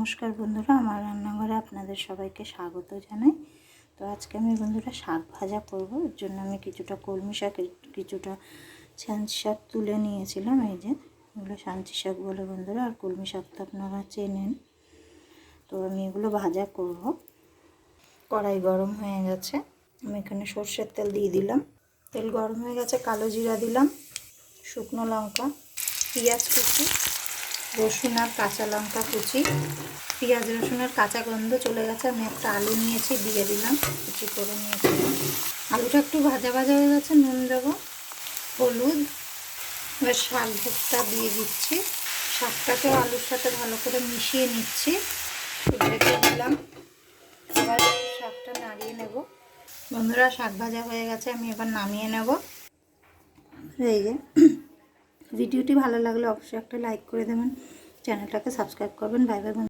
নমস্কার বন্ধুরা, আমার রান্নাঘরে আপনাদের সবাইকে স্বাগত জানাই। তো আজকে আমি বন্ধুরা শাক ভাজা করব। এর জন্য আমি কিছুটা কলমি শাক, কিছুটা ছাঁচি শাক তুলে নিয়েছিলাম। এই যে এগুলো ছাঁচি শাক বলে বন্ধুরা, আর কলমি শাক তো আপনারা চেনেন। তো আমি এগুলো ভাজা করব। কড়াই গরম হয়ে গেছে, আমি এখানে সর্ষের তেল দিয়ে দিলাম। তেল গরম হয়ে গেছে, কালো জিরা দিলাম, শুকনো লঙ্কা, পেঁয়াজ কুচি, রসুন আর কাঁচা লঙ্কা কুচি। পেঁয়াজ রসুনের কাঁচা গন্ধ চলে গেছে, আমি একটা আলু নিয়েছি, দিয়ে দিলাম, কুচি করে নিয়েছি। আলুটা একটু ভাজা ভাজা হয়ে গেছে, নুন দেবো, হলুদ, এবার শাক ভর্তা দিয়ে দিচ্ছি। শাকটাকেও আলুর সাথে ভালো করে মিশিয়ে নিচ্ছি, ঢেকে দিলাম। এবার শাকটা নাড়িয়ে নেব। বন্ধুরা, শাক ভাজা হয়ে গেছে, আমি এবার নামিয়ে নেব। এই যে ভিডিওটি ভালো লাগলে অবশ্যই একটা লাইক করে দেবেন, চ্যানেলটাকে সাবস্ক্রাইব করবেন। Bye bye.